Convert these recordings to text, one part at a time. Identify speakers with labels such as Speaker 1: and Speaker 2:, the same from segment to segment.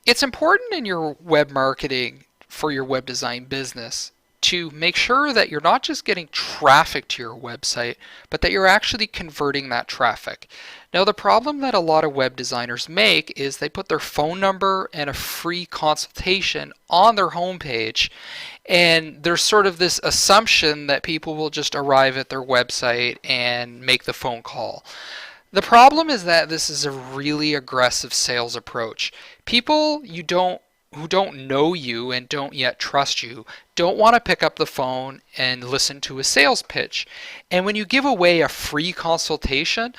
Speaker 1: It's important in your web marketing for your web design business to make sure that you're not just getting traffic to your website, but that you're actually converting that traffic. Now, the problem that a lot of web designers make is they put their phone number and a free consultation on their homepage, and there's sort of this assumption that people will just arrive at their website and make the phone call. The problem is that this is a really aggressive sales approach. People who don't know you and don't yet trust you don't want to pick up the phone and listen to a sales pitch. And when you give away a free consultation,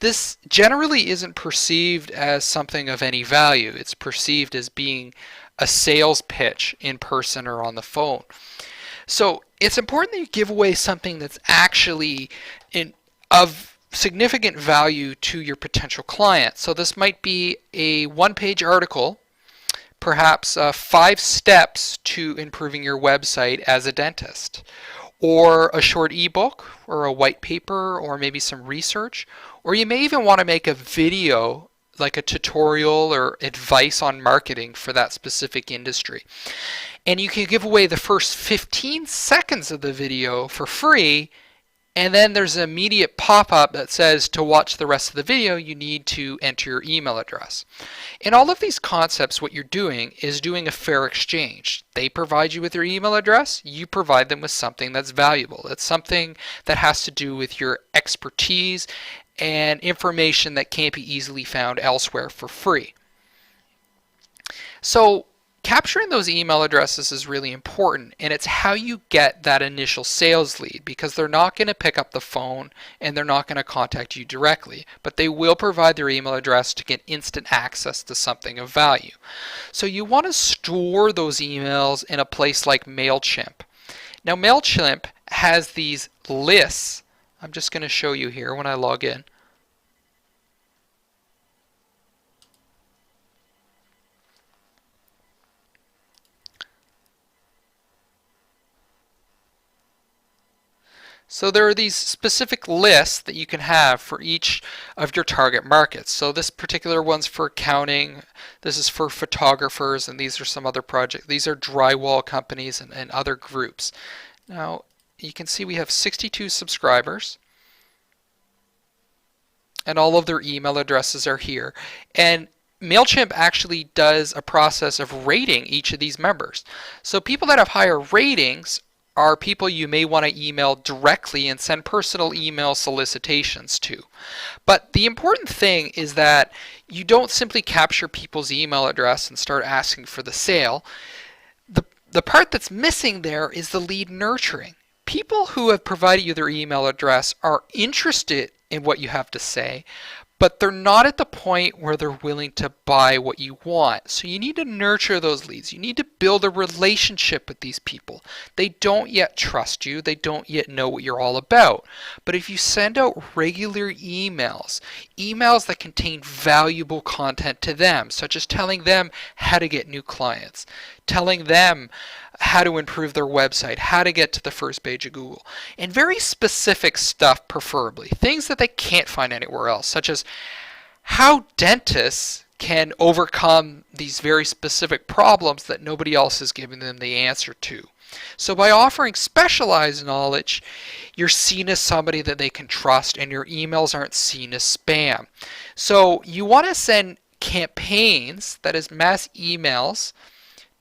Speaker 1: this generally isn't perceived as something of any value. It's perceived as being a sales pitch in person or on the phone. So it's important that you give away something that's actually of significant value to your potential client. So this might be a one-page article, perhaps 5 steps to improving your website as a dentist, or a short ebook, or a white paper, or maybe some research, or you may even want to make a video like a tutorial or advice on marketing for that specific industry. And you can give away the first 15 seconds of the video for free, and then there's an immediate pop-up that says to watch the rest of the video, you need to enter your email address. In all of these concepts, what you're doing is doing a fair exchange. They provide you with your email address, you provide them with something that's valuable. It's something that has to do with your expertise and information that can't be easily found elsewhere for free. So capturing those email addresses is really important, and it's how you get that initial sales lead, because they're not going to pick up the phone and they're not going to contact you directly, but they will provide their email address to get instant access to something of value. So you want to store those emails in a place like Mailchimp. Now Mailchimp has these lists. I'm just going to show you here when I log in. So there are these specific lists that you can have for each of your target markets. So this particular one's for accounting, this is for photographers, and these are some other projects. These are drywall companies and other groups. Now you can see we have 62 subscribers, and all of their email addresses are here. And Mailchimp actually does a process of rating each of these members. So people that have higher ratings are people you may want to email directly and send personal email solicitations to. But the important thing is that you don't simply capture people's email address and start asking for the sale. The part that's missing there is the lead nurturing. People who have provided you their email address are interested in what you have to say, but they're not at the point where they're willing to buy what you want. So you need to nurture those leads. You need to build a relationship with these people. They don't yet trust you. They don't yet know what you're all about. But if you send out regular emails, emails that contain valuable content to them, such as telling them how to get new clients, telling them how to improve their website, how to get to the first page of Google, and very specific stuff preferably, things that they can't find anywhere else, such as how dentists can overcome these very specific problems that nobody else is giving them the answer to. So by offering specialized knowledge, you're seen as somebody that they can trust, and your emails aren't seen as spam. So you want to send campaigns, that is mass emails,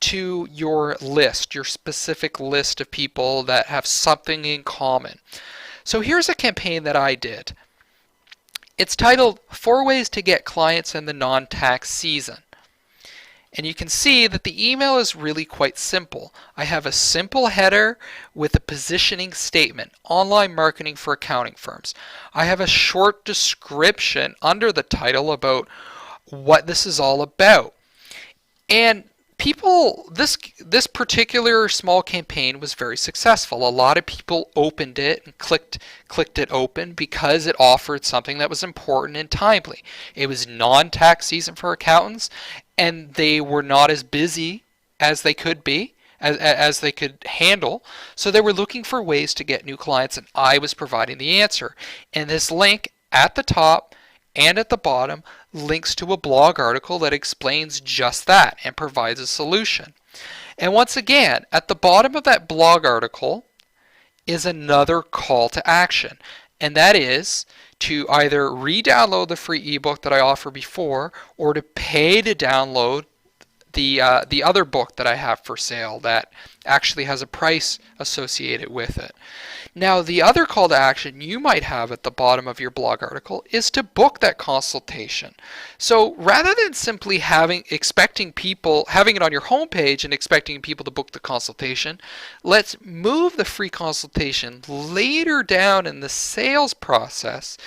Speaker 1: to your list, your specific list of people that have something in common. So here's a campaign that I did. It's titled 4 Ways to Get Clients in the Non-Tax Season. And you can see that the email is really quite simple. I have a simple header with a positioning statement, online marketing for accounting firms. I have a short description under the title about what this is all about. And this particular small campaign was very successful. A lot of people opened it and clicked it open because it offered something that was important and timely. It was non-tax season for accountants, and they were not as busy as they could be, as they could handle. So they were looking for ways to get new clients, and I was providing the answer. And this link at the top and at the bottom links to a blog article that explains just that and provides a solution. And once again, at the bottom of that blog article is another call to action, and that is to either re-download the free ebook that I offered before or to pay to download the other book that I have for sale that actually has a price associated with it. Now, the other call to action you might have at the bottom of your blog article is to book that consultation. So rather than simply having it on your homepage and expecting people to book the consultation, let's move the free consultation later down in the sales process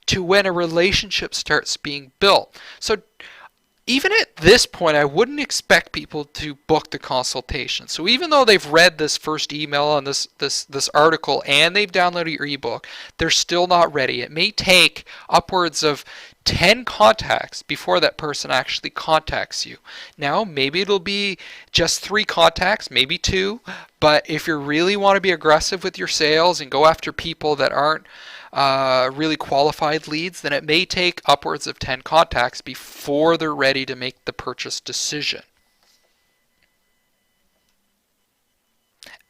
Speaker 1: to when a relationship starts being built. So even at this point, I wouldn't expect people to book the consultation. So even though they've read this first email on this article and they've downloaded your ebook, they're still not ready. It may take upwards of 10 contacts before that person actually contacts you. Now, maybe it'll be just 3 contacts, maybe 2, but if you really want to be aggressive with your sales and go after people that aren't really qualified leads, then it may take upwards of 10 contacts before they're ready to make the purchase decision.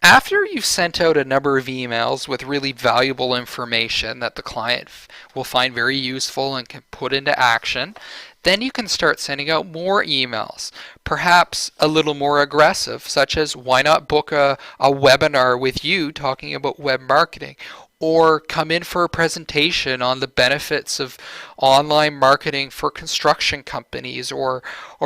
Speaker 1: After you've sent out a number of emails with really valuable information that the client will find very useful and can put into action, then you can start sending out more emails, perhaps a little more aggressive, such as why not book a webinar with you talking about web marketing, or come in for a presentation on the benefits of online marketing for construction companies or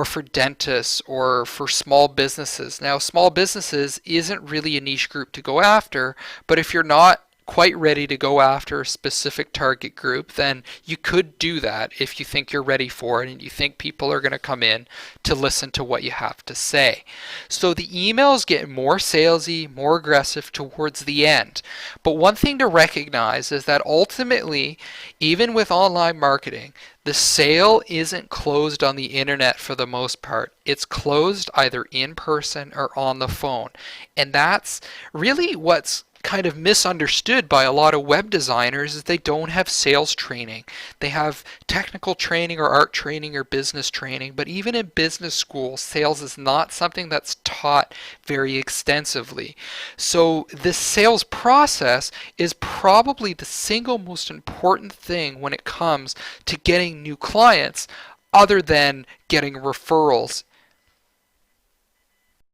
Speaker 1: for dentists or for small businesses. Now, small businesses isn't really a niche group to go after, but if you're not quite ready to go after a specific target group, then you could do that if you think you're ready for it and you think people are going to come in to listen to what you have to say. So the emails get more salesy, more aggressive towards the end. But one thing to recognize is that ultimately, even with online marketing, the sale isn't closed on the internet for the most part. It's closed either in person or on the phone. And that's really what's kind of misunderstood by a lot of web designers is they don't have sales training. They have technical training or art training or business training, but even in business school, sales is not something that's taught very extensively. So this sales process is probably the single most important thing when it comes to getting new clients, other than getting referrals